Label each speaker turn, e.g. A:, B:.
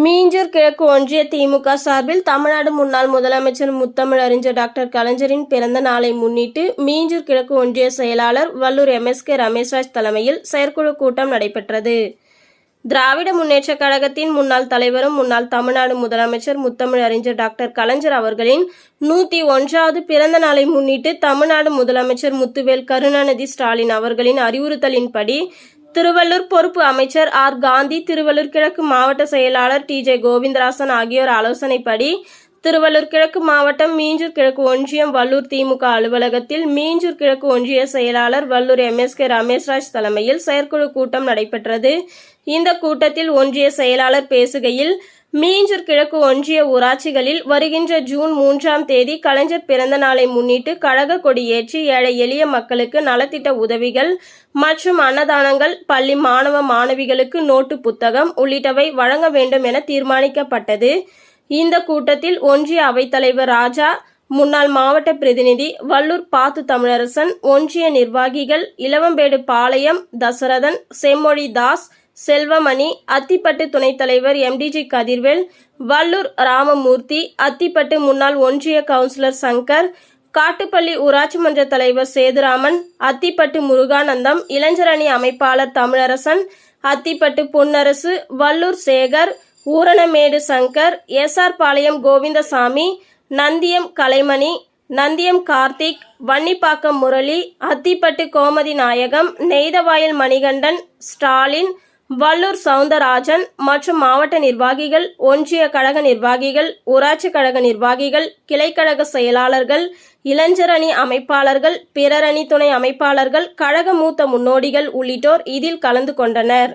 A: மீஞ்சூர் கிழக்கு ஒன்றிய திமுக சார்பில் தமிழ்நாடு முன்னாள் முதலமைச்சர் முத்தமிழறிஞர் டாக்டர் கலைஞரின் பிறந்த நாளை முன்னிட்டு மீஞ்சூர் கிழக்கு ஒன்றிய செயலாளர் வல்லூர் MSK ரமேஷ்ராஜ் தலைமையில் செயற்குழு கூட்டம் நடைபெற்றது. திராவிட முன்னேற்றக் கழகத்தின் முன்னாள் தலைவரும் முன்னாள் தமிழ்நாடு முதலமைச்சர் முத்தமிழறிஞர் டாக்டர் கலைஞர் அவர்களின் 101வது பிறந்த நாளை முன்னிட்டு தமிழ்நாடு முதலமைச்சர் முத்துவேல் கருணாநிதி ஸ்டாலின் அவர்களின் அறிவுறுத்தலின்படி திருவள்ளூர் பொறுப்பு அமைச்சர் ஆர். காந்தி, திருவள்ளூர் கிழக்கு மாவட்ட செயலாளர் TJ கோவிந்தராசன் ஆகியோர் ஆலோசனைப்படி திருவள்ளூர் கிழக்கு மாவட்டம் மீஞ்சூர் கிழக்கு ஒன்றியம் வல்லூர் திமுக அலுவலகத்தில் மீஞ்சூர் கிழக்கு ஒன்றிய செயலாளர் வல்லூர் MSK ரமேஷ்ராஜ் தலைமையில் செயற்குழு கூட்டம் நடைபெற்றது. இந்த கூட்டத்தில் ஒன்றிய செயலாளர் பேசுகையில், மீஞ்சூர் கிழக்கு ஒன்றிய ஊராட்சிகளில் வருகின்ற ஜூன் 3ஆம் தேதி கலைஞர் பிறந்த நாளை முன்னிட்டு கழக கொடி ஏற்றி ஏழை எளிய மக்களுக்கு நலத்திட்ட உதவிகள் மற்றும் அன்னதானங்கள், பள்ளி மாணவ மாணவிகளுக்கு நோட்டு புத்தகம் உள்ளிட்டவை வழங்க வேண்டும் என தீர்மானிக்கப்பட்டது. இந்த கூட்டத்தில் ஒன்றிய அவைத்தலைவர் ராஜா, முன்னாள் மாவட்ட பிரதிநிதி வல்லூர் பாத்து தமிழரசன், ஒன்றிய நிர்வாகிகள் இளவம்பேடு பாளையம் தசரதன், செம்மொழி தாஸ், செல்வமணி, அத்திப்பட்டு துணைத் தலைவர் MDG கதிர்வேல், வல்லூர் ராமமூர்த்தி, அத்திப்பட்டு முன்னாள் ஒன்றிய கவுன்சிலர் சங்கர், காட்டுப்பள்ளி ஊராட்சி மன்ற தலைவர் சேதுராமன், அத்திப்பட்டு முருகானந்தம், இளைஞரணி அமைப்பாளர் தமிழரசன், அத்திப்பட்டு பொன்னரசு, வல்லூர் சேகர், ஊரணமேடு சங்கர், SR பாளையம் கோவிந்தசாமி, நந்தியம் கலைமணி, நந்தியம் கார்த்திக், வன்னிப்பாக்கம் முரளி, அத்திப்பட்டு கோமதி நாயகம், நெய்தவாயில் மணிகண்டன், ஸ்டாலின், வல்லூர் சவுந்தரராஜன் மற்றும் மாவட்ட நிர்வாகிகள், ஒன்றிய கழக நிர்வாகிகள், ஊராட்சி கழக நிர்வாகிகள், கிளைக்கழக செயலாளர்கள், இளைஞரணி அமைப்பாளர்கள், பிறரணி துணை அமைப்பாளர்கள், கழக மூத்த முன்னோடிகள் உள்ளிட்டோர் இதில் கலந்து கொண்டனர்.